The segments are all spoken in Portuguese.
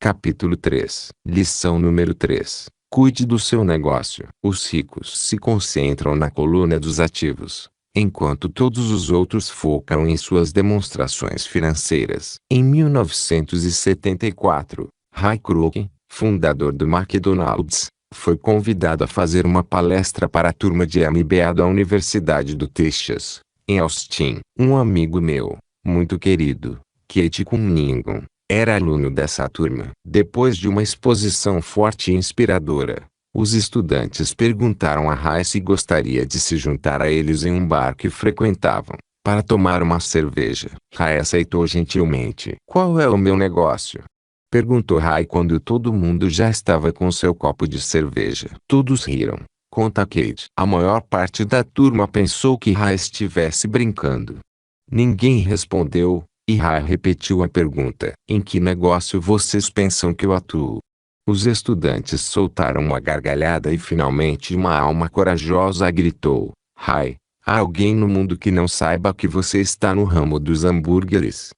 Capítulo 3. Lição número 3. Cuide do seu negócio. Os ricos se concentram na coluna dos ativos, enquanto todos os outros focam em suas demonstrações financeiras. Em 1974, Ray Kroc, fundador do McDonald's, foi convidado a fazer uma palestra para a turma de MBA da Universidade do Texas, em Austin. Um amigo meu, muito querido, Kate Cunningham, era aluno dessa turma. Depois de uma exposição forte e inspiradora, os estudantes perguntaram a Ray se gostaria de se juntar a eles em um bar que frequentavam, para tomar uma cerveja. Ray aceitou gentilmente. "Qual é o meu negócio?" perguntou Ray quando todo mundo já estava com seu copo de cerveja. Todos riram, conta Kate. A maior parte da turma pensou que Ray estivesse brincando. Ninguém respondeu, e Ray repetiu a pergunta: "Em que negócio vocês pensam que eu atuo?" Os estudantes soltaram uma gargalhada e finalmente uma alma corajosa gritou: "Ray, há alguém no mundo que não saiba que você está no ramo dos hambúrgueres?"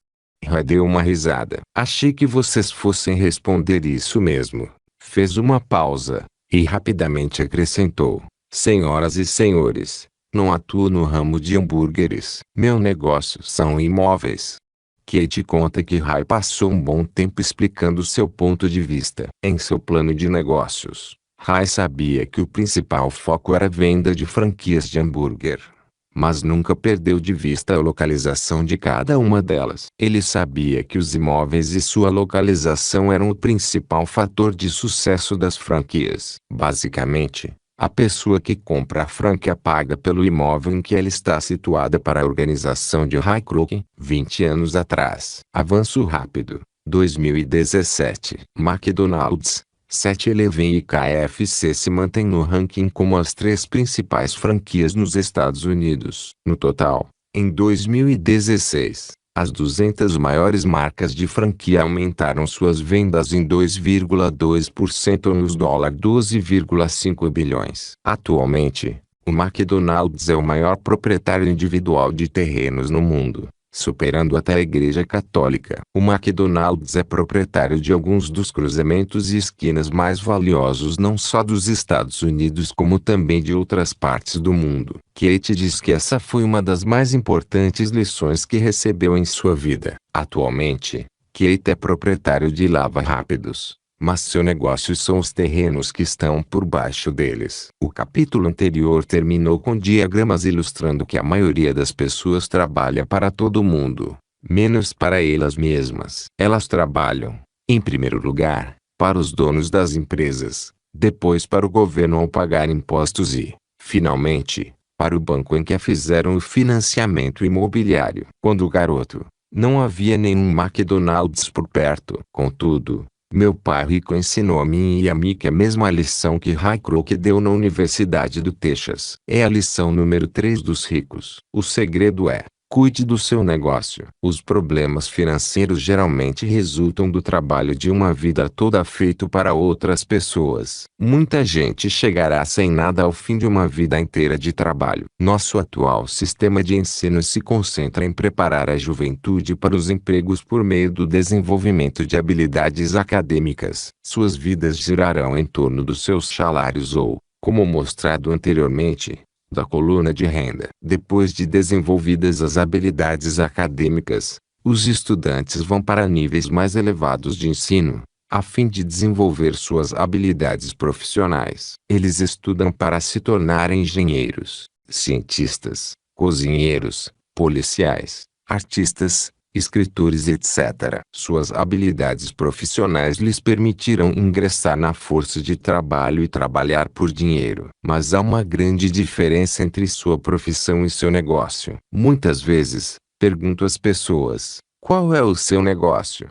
Ray deu uma risada. "Achei que vocês fossem responder isso mesmo." Fez uma pausa, e rapidamente acrescentou: "Senhoras e senhores, não atuo no ramo de hambúrgueres. Meu negócio são imóveis." Kate conta que Ray passou um bom tempo explicando seu ponto de vista. Em seu plano de negócios, Ray sabia que o principal foco era a venda de franquias de hambúrguer, mas nunca perdeu de vista a localização de cada uma delas. Ele sabia que os imóveis e sua localização eram o principal fator de sucesso das franquias. Basicamente, a pessoa que compra a franquia paga pelo imóvel em que ela está situada. Para a organização de Ray Kroc, 20 anos atrás. Avanço rápido. 2017. McDonald's, 7-Eleven e KFC se mantêm no ranking como as 3 principais franquias nos Estados Unidos. No total, em 2016, as 200 maiores marcas de franquia aumentaram suas vendas em 2,2% nos $12,5 bilhões. Atualmente, o McDonald's é o maior proprietário individual de terrenos no mundo, superando até a Igreja Católica. O McDonald's é proprietário de alguns dos cruzamentos e esquinas mais valiosos não só dos Estados Unidos como também de outras partes do mundo. Kate diz que essa foi uma das mais importantes lições que recebeu em sua vida. Atualmente, Kate é proprietário de Lava Rápidos, mas seu negócio são os terrenos que estão por baixo deles. O capítulo anterior terminou com diagramas ilustrando que a maioria das pessoas trabalha para todo mundo, menos para elas mesmas. Elas trabalham, em primeiro lugar, para os donos das empresas, depois para o governo ao pagar impostos e, finalmente, para o banco em que fizeram o financiamento imobiliário. Quando garoto, não havia nenhum McDonald's por perto. Contudo, meu pai rico ensinou a mim e a Mickey a mesma lição que Ray Kroc deu na Universidade do Texas. É a lição número 3 dos ricos. O segredo é: cuide do seu negócio. Os problemas financeiros geralmente resultam do trabalho de uma vida toda feito para outras pessoas. Muita gente chegará sem nada ao fim de uma vida inteira de trabalho. Nosso atual sistema de ensino se concentra em preparar a juventude para os empregos por meio do desenvolvimento de habilidades acadêmicas. Suas vidas girarão em torno dos seus salários ou, como mostrado anteriormente, da coluna de renda. Depois de desenvolvidas as habilidades acadêmicas, os estudantes vão para níveis mais elevados de ensino, a fim de desenvolver suas habilidades profissionais. Eles estudam para se tornarem engenheiros, cientistas, cozinheiros, policiais, artistas, escritores etc. Suas habilidades profissionais lhes permitirão ingressar na força de trabalho e trabalhar por dinheiro. Mas há uma grande diferença entre sua profissão e seu negócio. Muitas vezes, pergunto às pessoas: "Qual é o seu negócio?"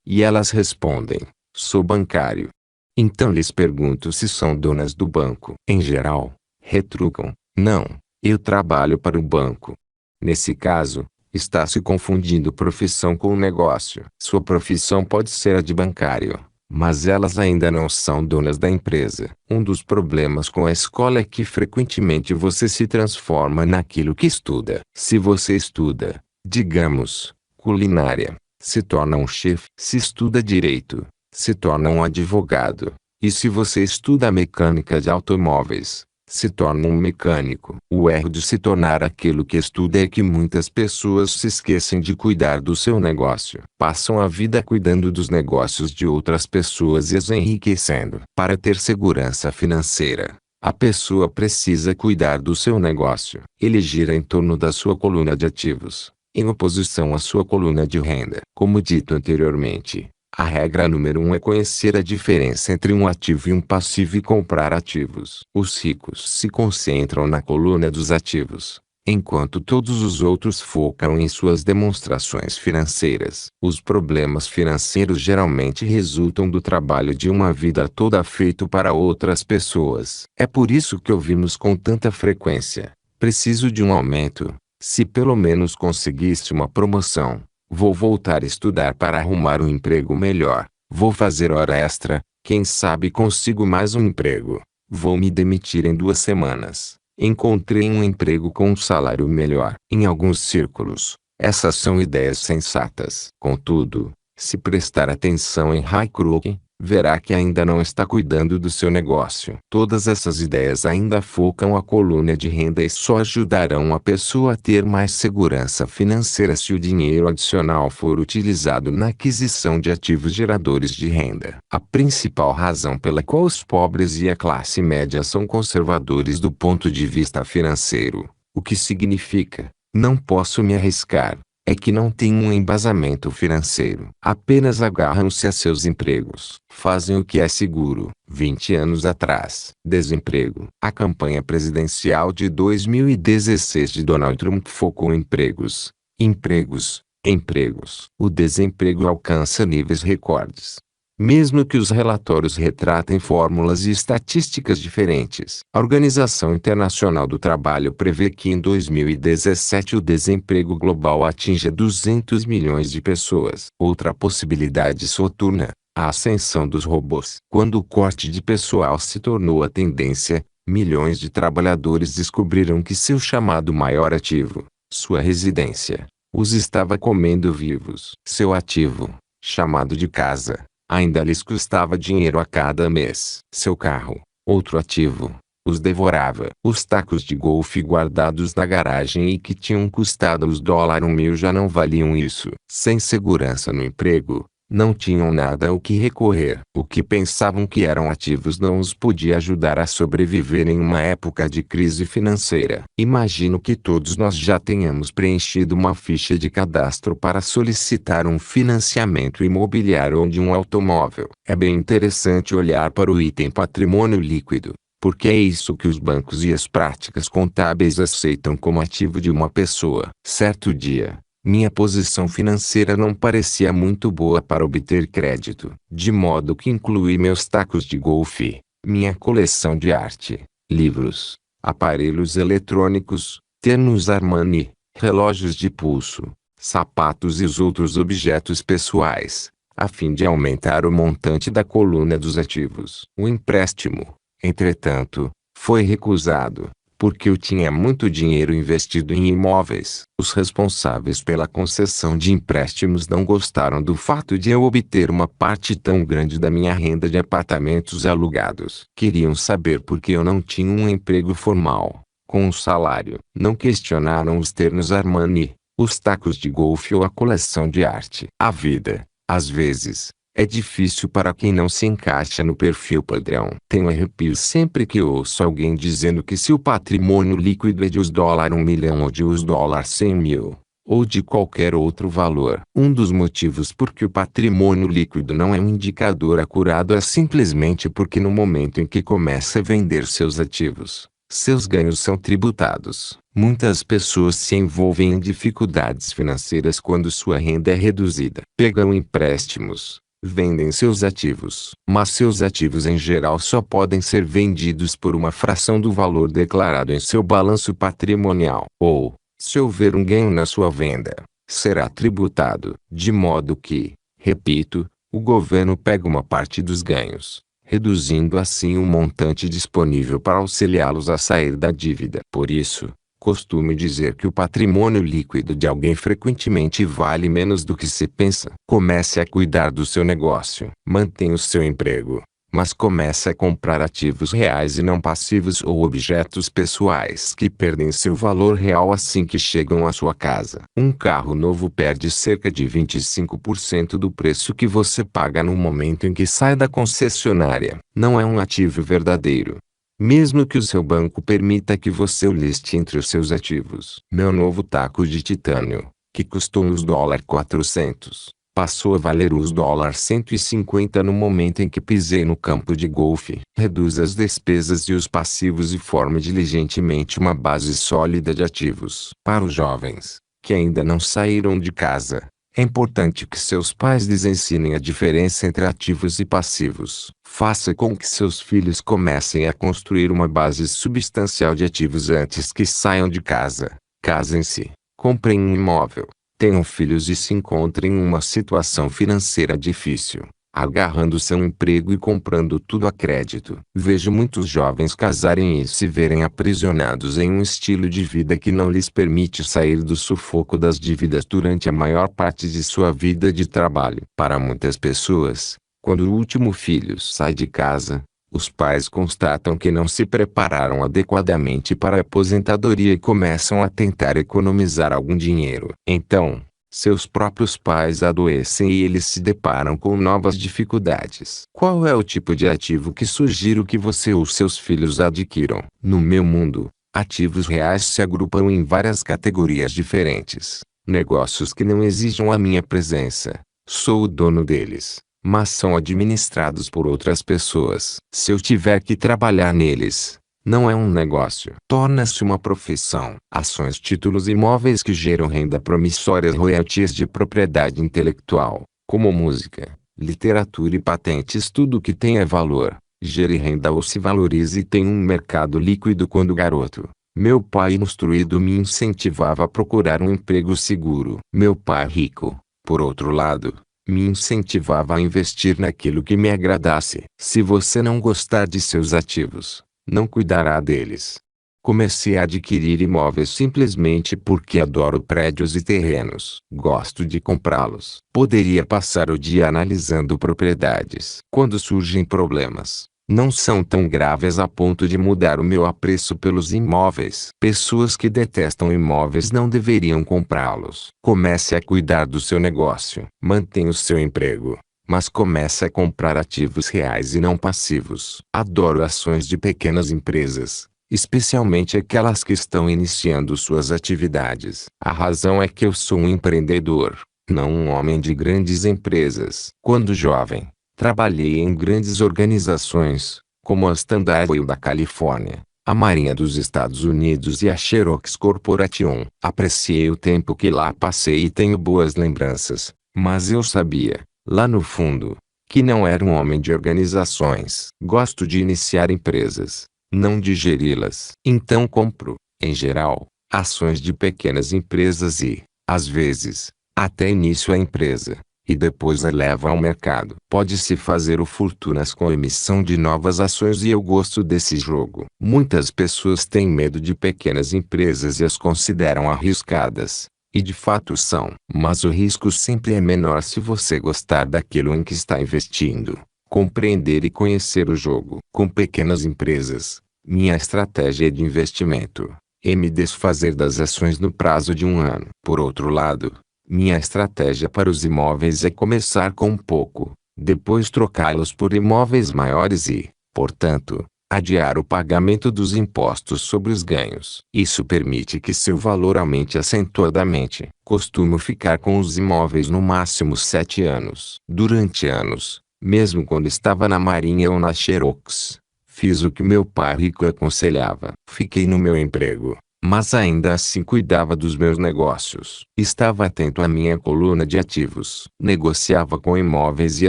E elas respondem: "Sou bancário." Então lhes pergunto se são donas do banco. Em geral, retrucam: "Não, eu trabalho para o banco." Nesse caso, está se confundindo profissão com negócio. Sua profissão pode ser a de bancário, mas elas ainda não são donas da empresa. Um dos problemas com a escola é que frequentemente você se transforma naquilo que estuda. Se você estuda, digamos, culinária, se torna um chefe. Se estuda direito, se torna um advogado. E se você estuda a mecânica de automóveis, se torna um mecânico. O erro de se tornar aquilo que estuda é que muitas pessoas se esquecem de cuidar do seu negócio. Passam a vida cuidando dos negócios de outras pessoas e as enriquecendo. Para ter segurança financeira, a pessoa precisa cuidar do seu negócio. Ele gira em torno da sua coluna de ativos, em oposição à sua coluna de renda. Como dito anteriormente, a regra número 1 é conhecer a diferença entre um ativo e um passivo e comprar ativos. Os ricos se concentram na coluna dos ativos, enquanto todos os outros focam em suas demonstrações financeiras. Os problemas financeiros geralmente resultam do trabalho de uma vida toda feito para outras pessoas. É por isso que ouvimos com tanta frequência: preciso de um aumento. Se pelo menos conseguisse uma promoção, vou voltar a estudar para arrumar um emprego melhor. Vou fazer hora extra, quem sabe consigo mais um emprego. Vou me demitir em 2 semanas. Encontrei um emprego com um salário melhor. Em alguns círculos, essas são ideias sensatas. Contudo, se prestar atenção em Haykrook, verá que ainda não está cuidando do seu negócio. Todas essas ideias ainda focam a coluna de renda e só ajudarão a pessoa a ter mais segurança financeira se o dinheiro adicional for utilizado na aquisição de ativos geradores de renda. A principal razão pela qual os pobres e a classe média são conservadores do ponto de vista financeiro, o que significa, não posso me arriscar, é que não têm um embasamento financeiro. Apenas agarram-se a seus empregos. Fazem o que é seguro. 20 anos atrás. Desemprego. A campanha presidencial de 2016 de Donald Trump focou em empregos. Empregos. Empregos. O desemprego alcança níveis recordes. Mesmo que os relatórios retratem fórmulas e estatísticas diferentes, a Organização Internacional do Trabalho prevê que em 2017 o desemprego global atinja 200 milhões de pessoas. Outra possibilidade soturna, a ascensão dos robôs. Quando o corte de pessoal se tornou a tendência, milhões de trabalhadores descobriram que seu chamado maior ativo, sua residência, os estava comendo vivos. Seu ativo, chamado de casa, ainda lhes custava dinheiro a cada mês. Seu carro, outro ativo, os devorava. Os tacos de golfe guardados na garagem e que tinham custado os $1.000 já não valiam isso. Sem segurança no emprego, não tinham nada ao que recorrer. O que pensavam que eram ativos não os podia ajudar a sobreviver em uma época de crise financeira. Imagino que todos nós já tenhamos preenchido uma ficha de cadastro para solicitar um financiamento imobiliário ou de um automóvel. É bem interessante olhar para o item patrimônio líquido, porque é isso que os bancos e as práticas contábeis aceitam como ativo de uma pessoa. Certo dia, minha posição financeira não parecia muito boa para obter crédito, de modo que incluí meus tacos de golfe, minha coleção de arte, livros, aparelhos eletrônicos, ternos Armani, relógios de pulso, sapatos e os outros objetos pessoais, a fim de aumentar o montante da coluna dos ativos. O empréstimo, entretanto, foi recusado, porque eu tinha muito dinheiro investido em imóveis. Os responsáveis pela concessão de empréstimos não gostaram do fato de eu obter uma parte tão grande da minha renda de apartamentos alugados. Queriam saber por que eu não tinha um emprego formal, com um salário. Não questionaram os ternos Armani, os tacos de golfe ou a coleção de arte. A vida, às vezes, é difícil para quem não se encaixa no perfil padrão. Tenho arrepios sempre que ouço alguém dizendo que se o patrimônio líquido é de $1 milhão ou de $100 mil, ou de qualquer outro valor. Um dos motivos por que o patrimônio líquido não é um indicador acurado é simplesmente porque no momento em que começa a vender seus ativos, seus ganhos são tributados. Muitas pessoas se envolvem em dificuldades financeiras quando sua renda é reduzida. Pegam empréstimos, vendem seus ativos. Mas seus ativos em geral só podem ser vendidos por uma fração do valor declarado em seu balanço patrimonial. Ou, se houver um ganho na sua venda, será tributado. De modo que, repito, o governo pega uma parte dos ganhos, reduzindo assim o montante disponível para auxiliá-los a sair da dívida. Por isso, Costumo dizer que o patrimônio líquido de alguém frequentemente vale menos do que se pensa. Comece a cuidar do seu negócio. Mantenha o seu emprego. Mas comece a comprar ativos reais e não passivos ou objetos pessoais que perdem seu valor real assim que chegam à sua casa. Um carro novo perde cerca de 25% do preço que você paga no momento em que sai da concessionária. Não é um ativo verdadeiro, mesmo que o seu banco permita que você o liste entre os seus ativos. Meu novo taco de titânio, que custou uns $400, passou a valer os $150 no momento em que pisei no campo de golfe. Reduza as despesas e os passivos e forme diligentemente uma base sólida de ativos. Para os jovens, que ainda não saíram de casa, é importante que seus pais lhes ensinem a diferença entre ativos e passivos. Faça com que seus filhos comecem a construir uma base substancial de ativos antes que saiam de casa. Casem-se, comprem um imóvel, tenham filhos e se encontrem em uma situação financeira difícil, agarrando seu emprego e comprando tudo a crédito. Vejo muitos jovens casarem e se verem aprisionados em um estilo de vida que não lhes permite sair do sufoco das dívidas durante a maior parte de sua vida de trabalho. Para muitas pessoas, quando o último filho sai de casa, os pais constatam que não se prepararam adequadamente para a aposentadoria e começam a tentar economizar algum dinheiro. Então, seus próprios pais adoecem e eles se deparam com novas dificuldades. Qual é o tipo de ativo que sugiro que você ou seus filhos adquiram? No meu mundo, ativos reais se agrupam em várias categorias diferentes. Negócios que não exijam a minha presença. Sou o dono deles, mas são administrados por outras pessoas. Se eu tiver que trabalhar neles, não é um negócio. Torna-se uma profissão. Ações, títulos imóveis que geram renda promissória, royalties de propriedade intelectual, como música, literatura e patentes. Tudo que tenha valor, gere renda ou se valorize e tem um mercado líquido. Quando garoto, meu pai instruído me incentivava a procurar um emprego seguro. Meu pai rico, por outro lado, me incentivava a investir naquilo que me agradasse. Se você não gostar de seus ativos, não cuidará deles. Comecei a adquirir imóveis simplesmente porque adoro prédios e terrenos. Gosto de comprá-los. Poderia passar o dia analisando propriedades. Quando surgem problemas, não são tão graves a ponto de mudar o meu apreço pelos imóveis. Pessoas que detestam imóveis não deveriam comprá-los. Comece a cuidar do seu negócio. Mantenha o seu emprego, mas comece a comprar ativos reais e não passivos. Adoro ações de pequenas empresas, especialmente aquelas que estão iniciando suas atividades. A razão é que eu sou um empreendedor, não um homem de grandes empresas. Quando jovem, trabalhei em grandes organizações, como a Standard Oil da Califórnia, a Marinha dos Estados Unidos e a Xerox Corporation. Apreciei o tempo que lá passei e tenho boas lembranças, mas eu sabia, lá no fundo, que não era um homem de organizações. Gosto de iniciar empresas, não de geri-las. Então compro, em geral, ações de pequenas empresas e, às vezes, até inicio a empresa, e depois a levo ao mercado. Pode-se fazer fortunas com a emissão de novas ações e eu gosto desse jogo. Muitas pessoas têm medo de pequenas empresas e as consideram arriscadas. E de fato são. Mas o risco sempre é menor se você gostar daquilo em que está investindo, compreender e conhecer o jogo. Com pequenas empresas, minha estratégia de investimento é me desfazer das ações no prazo de um ano. Por outro lado, minha estratégia para os imóveis é começar com pouco, depois trocá-los por imóveis maiores e, portanto, adiar o pagamento dos impostos sobre os ganhos. Isso permite que seu valor aumente acentuadamente. Costumo ficar com os imóveis no máximo 7 anos. Durante anos, mesmo quando estava na Marinha ou na Xerox, fiz o que meu pai rico aconselhava. Fiquei no meu emprego, mas ainda assim cuidava dos meus negócios. Estava atento à minha coluna de ativos. Negociava com imóveis e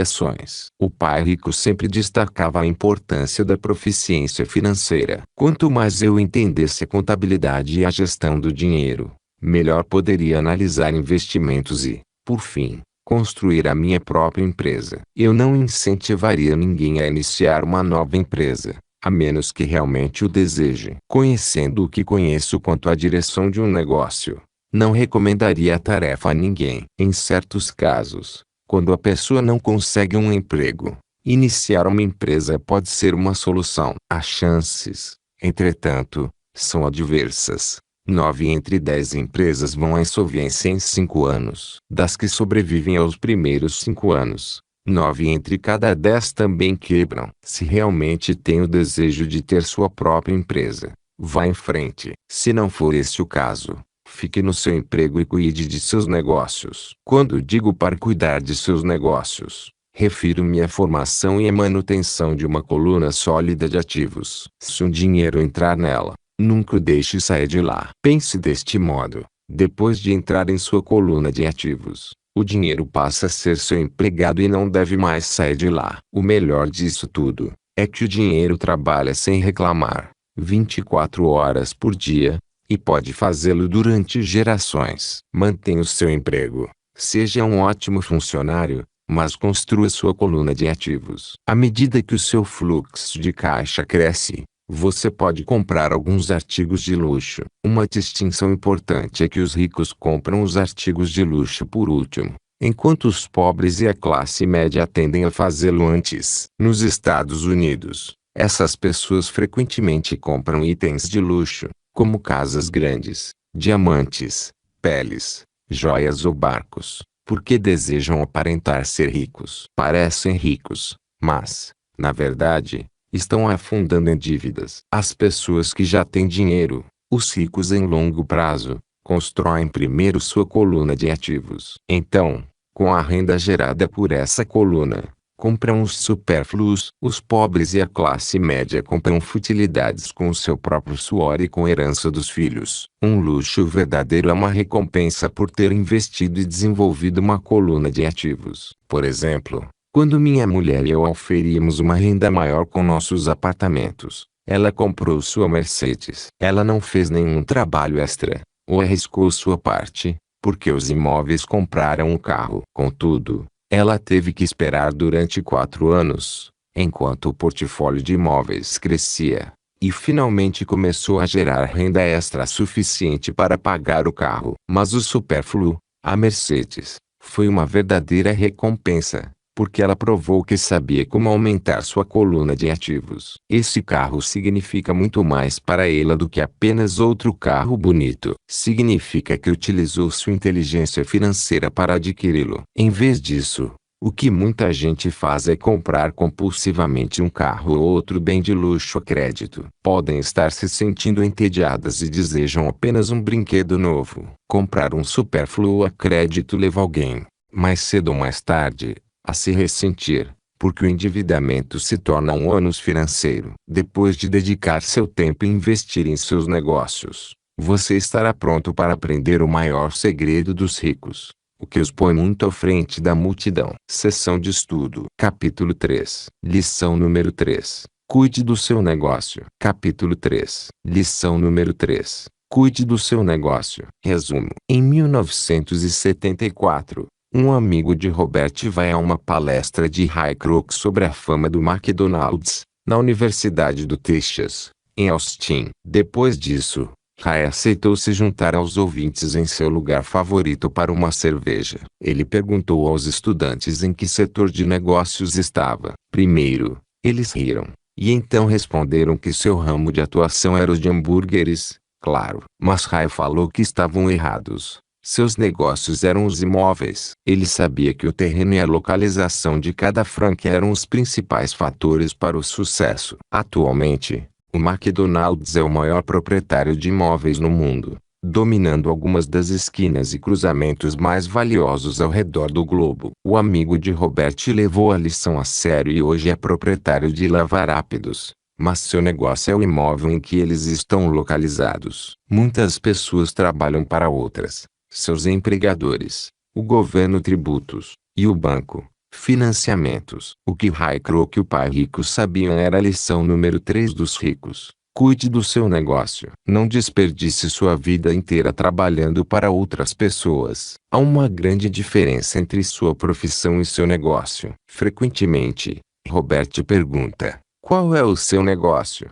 ações. O pai rico sempre destacava a importância da proficiência financeira. Quanto mais eu entendesse a contabilidade e a gestão do dinheiro, melhor poderia analisar investimentos e, por fim, construir a minha própria empresa. Eu não incentivaria ninguém a iniciar uma nova empresa, a menos que realmente o deseje. Conhecendo o que conheço quanto à direção de um negócio, não recomendaria a tarefa a ninguém. Em certos casos, quando a pessoa não consegue um emprego, iniciar uma empresa pode ser uma solução. As chances, entretanto, são adversas. 9 entre 10 empresas vão à insolvência em 5 anos. Das que sobrevivem aos primeiros 5 anos, 9 entre cada 10 também quebram. Se realmente tem o desejo de ter sua própria empresa, vá em frente. Se não for esse o caso, fique no seu emprego e cuide de seus negócios. Quando digo para cuidar de seus negócios, refiro-me à formação e à manutenção de uma coluna sólida de ativos. Se um dinheiro entrar nela, nunca o deixe sair de lá. Pense deste modo: depois de entrar em sua coluna de ativos, o dinheiro passa a ser seu empregado e não deve mais sair de lá. O melhor disso tudo é que o dinheiro trabalha sem reclamar, 24 horas por dia, e pode fazê-lo durante gerações. Mantenha o seu emprego, seja um ótimo funcionário, mas construa sua coluna de ativos. À medida que o seu fluxo de caixa cresce, você pode comprar alguns artigos de luxo. Uma distinção importante é que os ricos compram os artigos de luxo por último, enquanto os pobres e a classe média tendem a fazê-lo antes. Nos Estados Unidos, essas pessoas frequentemente compram itens de luxo, como casas grandes, diamantes, peles, joias ou barcos, porque desejam aparentar ser ricos. Parecem ricos, mas, na verdade, estão afundando em dívidas. As pessoas que já têm dinheiro, os ricos em longo prazo, constroem primeiro sua coluna de ativos. Então, com a renda gerada por essa coluna, compram os supérfluos. Os pobres e a classe média compram futilidades com o seu próprio suor e com a herança dos filhos. Um luxo verdadeiro é uma recompensa por ter investido e desenvolvido uma coluna de ativos. Por exemplo, quando minha mulher e eu oferimos uma renda maior com nossos apartamentos, ela comprou sua Mercedes. Ela não fez nenhum trabalho extra, ou arriscou sua parte, porque os imóveis compraram um carro. Contudo, ela teve que esperar durante 4 anos, enquanto o portfólio de imóveis crescia, e finalmente começou a gerar renda extra suficiente para pagar o carro. Mas o supérfluo, a Mercedes, foi uma verdadeira recompensa, porque ela provou que sabia como aumentar sua coluna de ativos. Esse carro significa muito mais para ela do que apenas outro carro bonito. Significa que utilizou sua inteligência financeira para adquiri-lo. Em vez disso, o que muita gente faz é comprar compulsivamente um carro ou outro bem de luxo a crédito. Podem estar se sentindo entediadas e desejam apenas um brinquedo novo. Comprar um supérfluo a crédito leva alguém, mais cedo ou mais tarde, a se ressentir, porque o endividamento se torna um ônus financeiro. Depois de dedicar seu tempo e investir em seus negócios, você estará pronto para aprender o maior segredo dos ricos, o que os põe muito à frente da multidão. Sessão de estudo. Capítulo 3. Lição número 3. Cuide do seu negócio. Capítulo 3. Lição número 3. Cuide do seu negócio. Resumo. Em 1974, um amigo de Robert vai a uma palestra de Ray Kroc sobre a fama do McDonald's, na Universidade do Texas, em Austin. Depois disso, Ray aceitou se juntar aos ouvintes em seu lugar favorito para uma cerveja. Ele perguntou aos estudantes em que setor de negócios estava. Primeiro, eles riram, e então responderam que seu ramo de atuação era o de hambúrgueres, claro. Mas Ray falou que estavam errados. Seus negócios eram os imóveis. Ele sabia que o terreno e a localização de cada franquia eram os principais fatores para o sucesso. Atualmente, o McDonald's é o maior proprietário de imóveis no mundo, dominando algumas das esquinas e cruzamentos mais valiosos ao redor do globo. O amigo de Robert levou a lição a sério e hoje é proprietário de lava-rápidos, mas seu negócio é o imóvel em que eles estão localizados. Muitas pessoas trabalham para outras, seus empregadores, o governo, tributos, e o banco, financiamentos. O que Ray Kroc e o pai rico sabiam era a lição número 3 dos ricos. Cuide do seu negócio. Não desperdice sua vida inteira trabalhando para outras pessoas. Há uma grande diferença entre sua profissão e seu negócio. Frequentemente, Robert pergunta: Qual é o seu negócio?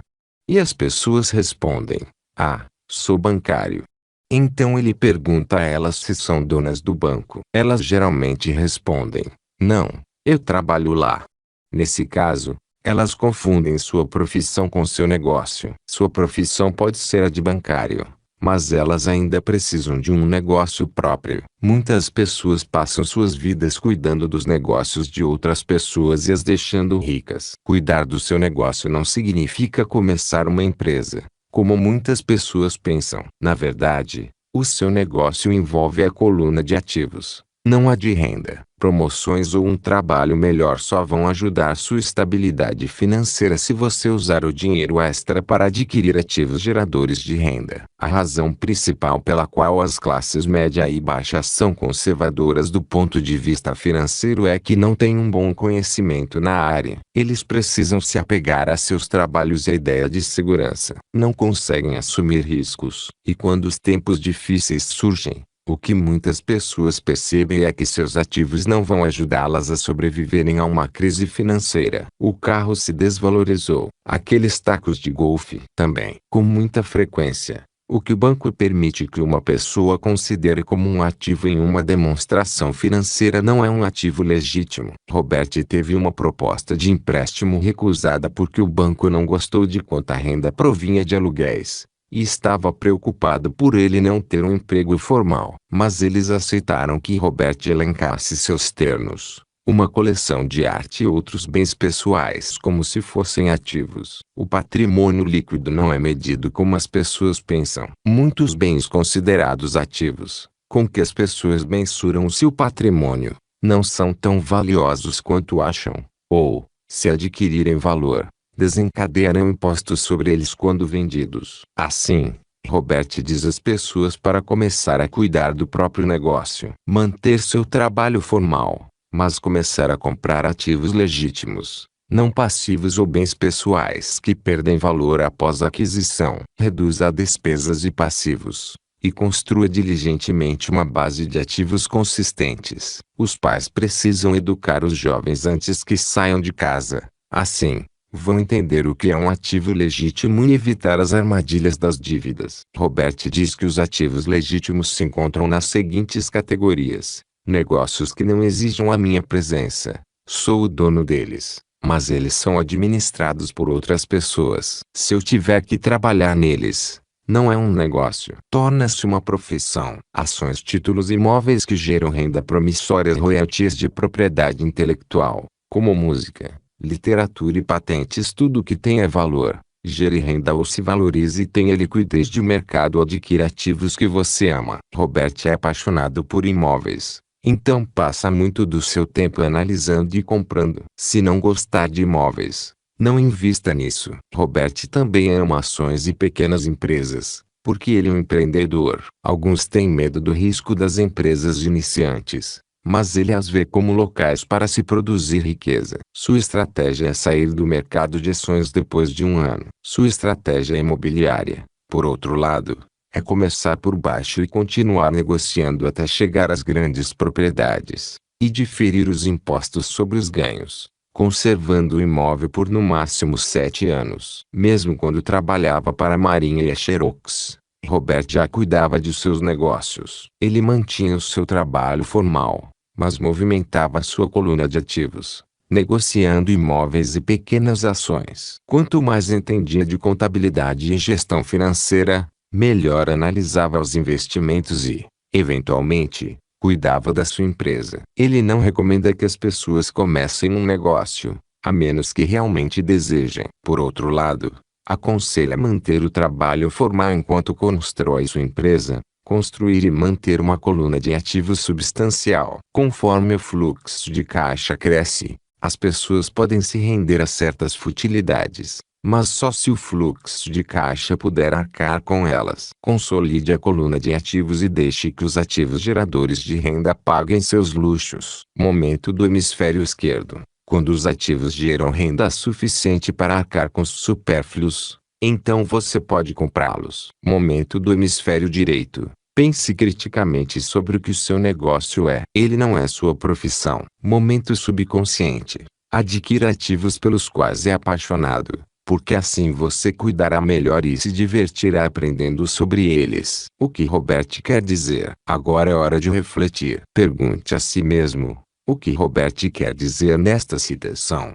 E as pessoas respondem: Ah, sou bancário. Então ele pergunta a elas se são donas do banco. Elas geralmente respondem: Não, eu trabalho lá. Nesse caso, elas confundem sua profissão com seu negócio. Sua profissão pode ser a de bancário, mas elas ainda precisam de um negócio próprio. Muitas pessoas passam suas vidas cuidando dos negócios de outras pessoas e as deixando ricas. Cuidar do seu negócio não significa começar uma empresa, como muitas pessoas pensam. Na verdade, o seu negócio envolve a coluna de ativos, não a de renda. Promoções ou um trabalho melhor só vão ajudar sua estabilidade financeira se você usar o dinheiro extra para adquirir ativos geradores de renda. A razão principal pela qual as classes média e baixa são conservadoras do ponto de vista financeiro é que não têm um bom conhecimento na área. Eles precisam se apegar a seus trabalhos e à ideia de segurança. Não conseguem assumir riscos. E quando os tempos difíceis surgem, o que muitas pessoas percebem é que seus ativos não vão ajudá-las a sobreviverem a uma crise financeira. O carro se desvalorizou. Aqueles tacos de golfe também. Com muita frequência, o que o banco permite que uma pessoa considere como um ativo em uma demonstração financeira não é um ativo legítimo. Robert teve uma proposta de empréstimo recusada porque o banco não gostou de quanta renda provinha de aluguéis e estava preocupado por ele não ter um emprego formal. Mas eles aceitaram que Robert elencasse seus ternos, uma coleção de arte e outros bens pessoais como se fossem ativos. O patrimônio líquido não é medido como as pessoas pensam. Muitos bens considerados ativos, com que as pessoas mensuram o seu patrimônio, não são tão valiosos quanto acham, ou, se adquirirem valor, desencadearão impostos sobre eles quando vendidos. Assim, Robert diz às pessoas para começar a cuidar do próprio negócio, manter seu trabalho formal, mas começar a comprar ativos legítimos, não passivos ou bens pessoais que perdem valor após a aquisição. Reduza despesas e passivos, e construa diligentemente uma base de ativos consistentes. Os pais precisam educar os jovens antes que saiam de casa. Assim, vão entender o que é um ativo legítimo e evitar as armadilhas das dívidas. Robert diz que os ativos legítimos se encontram nas seguintes categorias: negócios que não exijam a minha presença. Sou o dono deles, mas eles são administrados por outras pessoas. Se eu tiver que trabalhar neles, não é um negócio. Torna-se uma profissão. Ações, títulos imóveis que geram renda promissória, royalties de propriedade intelectual, como música, literatura e patentes. Tudo que tenha valor, gere renda ou se valorize e tenha liquidez de mercado. Adquira ativos que você ama. Robert é apaixonado por imóveis, então passa muito do seu tempo analisando e comprando. Se não gostar de imóveis, não invista nisso. Robert também ama ações e pequenas empresas, porque ele é um empreendedor. Alguns têm medo do risco das empresas iniciantes, mas ele as vê como locais para se produzir riqueza. Sua estratégia é sair do mercado de ações depois de um ano. Sua estratégia imobiliária, por outro lado, é começar por baixo e continuar negociando até chegar às grandes propriedades, e diferir os impostos sobre os ganhos, conservando o imóvel por no máximo 7 anos. Mesmo quando trabalhava para a Marinha e a Xerox, Robert já cuidava de seus negócios. Ele mantinha o seu trabalho formal, mas movimentava sua coluna de ativos, negociando imóveis e pequenas ações. Quanto mais entendia de contabilidade e gestão financeira, melhor analisava os investimentos e, eventualmente, cuidava da sua empresa. Ele não recomenda que as pessoas comecem um negócio, a menos que realmente desejem. Por outro lado, aconselha manter o trabalho formal enquanto constrói sua empresa, construir e manter uma coluna de ativos substancial. Conforme o fluxo de caixa cresce, as pessoas podem se render a certas futilidades, mas só se o fluxo de caixa puder arcar com elas. Consolide a coluna de ativos e deixe que os ativos geradores de renda paguem seus luxos. Momento do hemisfério esquerdo. Quando os ativos geram renda suficiente para arcar com os supérfluos, então você pode comprá-los. Momento do hemisfério direito. Pense criticamente sobre o que o seu negócio é. Ele não é sua profissão. Momento subconsciente. Adquira ativos pelos quais é apaixonado, porque assim você cuidará melhor e se divertirá aprendendo sobre eles. O que Robert quer dizer? Agora é hora de refletir. Pergunte a si mesmo: o que Robert quer dizer nesta citação?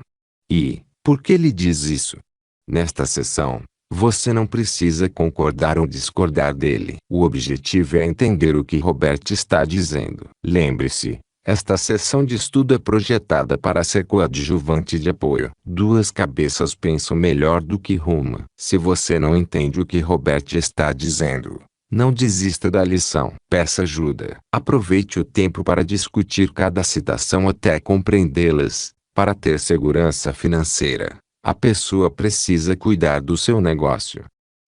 E, por que ele diz isso? Nesta sessão, você não precisa concordar ou discordar dele. O objetivo é entender o que Robert está dizendo. Lembre-se, esta sessão de estudo é projetada para ser coadjuvante de apoio. Duas cabeças pensam melhor do que uma. Se você não entende o que Robert está dizendo, não desista da lição. Peça ajuda. Aproveite o tempo para discutir cada citação até compreendê-las. Para ter segurança financeira, a pessoa precisa cuidar do seu negócio.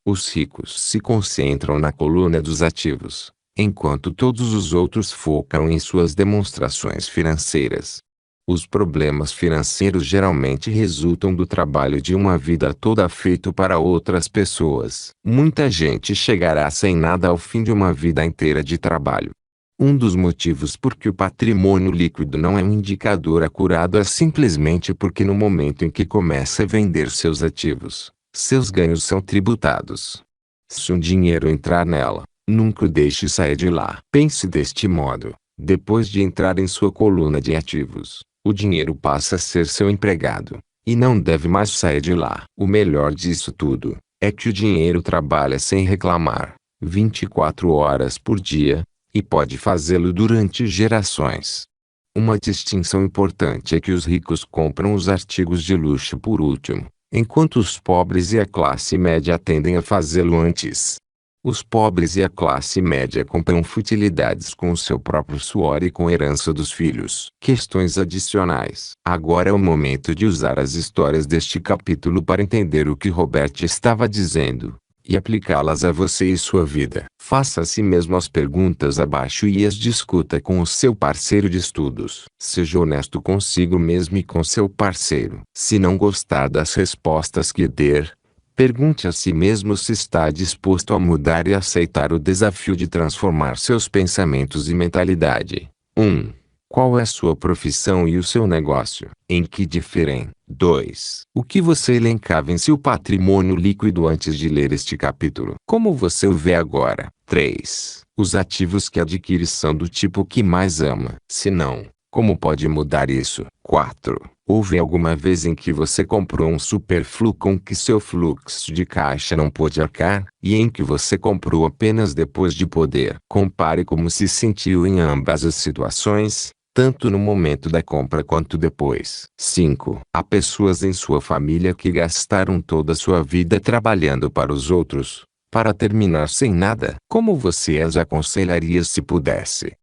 Os ricos se concentram na coluna dos ativos, enquanto todos os outros focam em suas demonstrações financeiras. Os problemas financeiros geralmente resultam do trabalho de uma vida toda feito para outras pessoas. Muita gente chegará sem nada ao fim de uma vida inteira de trabalho. Um dos motivos por que o patrimônio líquido não é um indicador acurado é simplesmente porque no momento em que começa a vender seus ativos, seus ganhos são tributados. Se um dinheiro entrar nela, nunca o deixe sair de lá. Pense deste modo: depois de entrar em sua coluna de ativos, o dinheiro passa a ser seu empregado, e não deve mais sair de lá. O melhor disso tudo é que o dinheiro trabalha sem reclamar, 24 horas por dia, e pode fazê-lo durante gerações. Uma distinção importante é que os ricos compram os artigos de luxo por último, enquanto os pobres e a classe média tendem a fazê-lo antes. Os pobres e a classe média compram futilidades com o seu próprio suor e com a herança dos filhos. Questões adicionais. Agora é o momento de usar as histórias deste capítulo para entender o que Robert estava dizendo e aplicá-las a você e sua vida. Faça a si mesmo as perguntas abaixo e as discuta com o seu parceiro de estudos. Seja honesto consigo mesmo e com seu parceiro. Se não gostar das respostas que der, pergunte a si mesmo se está disposto a mudar e aceitar o desafio de transformar seus pensamentos e mentalidade. 1. Qual é sua profissão e o seu negócio? Em que diferem? 2. O que você elencava em seu patrimônio líquido antes de ler este capítulo? Como você o vê agora? 3. Os ativos que adquire são do tipo que mais ama. Se não, como pode mudar isso? 4. Houve alguma vez em que você comprou um superfluo com que seu fluxo de caixa não pôde arcar, e em que você comprou apenas depois de poder? Compare como se sentiu em ambas as situações, tanto no momento da compra quanto depois. 5. Há pessoas em sua família que gastaram toda a sua vida trabalhando para os outros, para terminar sem nada. Como você as aconselharia se pudesse?